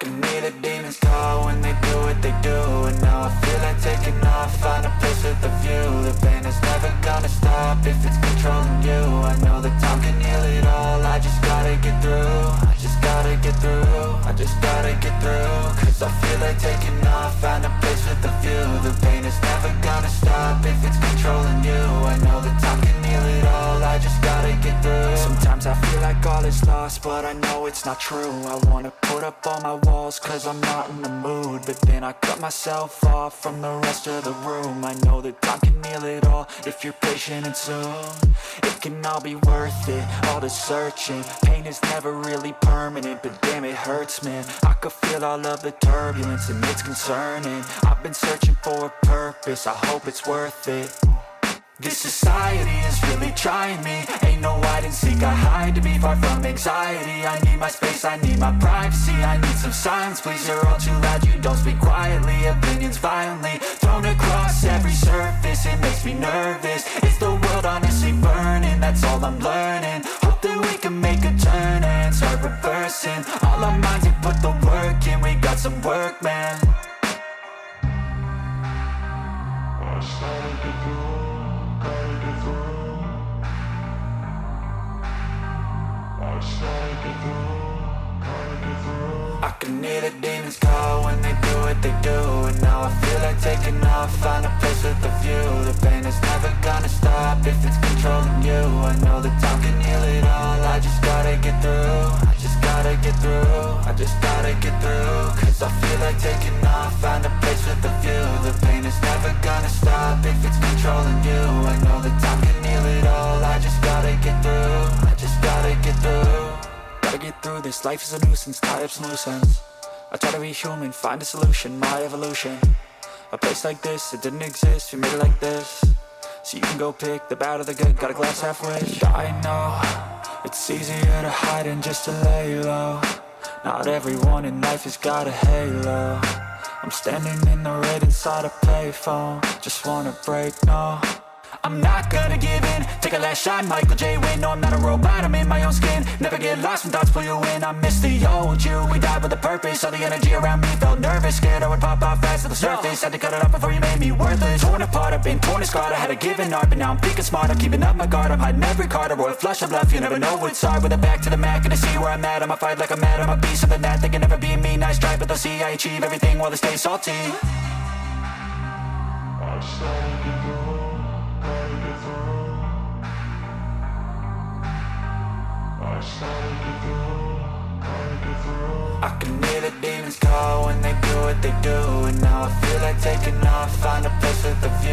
can hear the demons call when they do what they do. And now I feel like taking off, find a place with a view. The pain is never gonna stop if it's controlling you. I know that time can heal it all, I just gotta get through. I just gotta get through, I just gotta get through. Cause I feel like taking off, find a place with a view. The pain is never gonna stop if it's controlling you. I know that time can heal it all, I just gotta get through. Sometimes I feel like all is lost, but I know it's not true. I wanna put up all my walls cause I'm not in the mood, but then I cut myself off from the rest of the room. I know that time can heal it all if you're patient and soon. It can all be worth it, all the searching. Pain is never really permanent, but damn it hurts, man. I could feel all of the turbulence and it's concerning. I've been searching for a purpose, I hope it's worth it. This society is really trying me. Ain't no hide and seek, I hide to be far from anxiety. I need my space, I need my privacy. I need some silence, please, you're all too loud. You don't speak quietly, opinions violently thrown across every surface. It makes me nervous, it's the world honestly burning. That's all I'm learning, hope that we can make a turn and start reversing. All our minds and put the work in, we got some work, man. I can hear the demons call when they do what they do. And now I feel like taking off, find a place with a view. The pain is never gonna stop if it's controlling you. I know that time can heal it all, I just gotta get through. I just gotta get through, I just gotta get through. Cause I feel like taking off, find a place with a view. The pain is never gonna stop if it's controlling you. I know that time can heal it all, I just gotta get through. I just gotta get through. Gotta get through this, life is a nuisance, tie up some loose ends. I try to be human, find a solution, my evolution. A place like this, it didn't exist, we made it like this. So you can go pick the bad or the good, got a glass halfway. I know, it's easier to hide than just to lay low. Not everyone in life has got a halo. I'm standing in the red inside a payphone, just wanna break, no. I'm not gonna give in, take a last shot, Michael J. Win. No, I'm not a robot, I'm in my own skin. Never get lost when thoughts pull you in. I miss the old you, we died with a purpose. All the energy around me felt nervous, scared I would pop off fast to the surface. Had to cut it off before you made me worthless. Torn apart, I've been torn and scarred. I had a given art, but now I'm thinking smart. I'm keeping up my guard, I'm hiding every card. A royal flush of love, you never know what's hard. With a back to the mat, gonna see where I'm at. I'ma fight like I'm mad, I'ma be something that they can never be me. Nice try, but they'll see I achieve everything while they stay salty. I can hear the demons call when they do what they do. And now I feel like taking off, find a place with a view.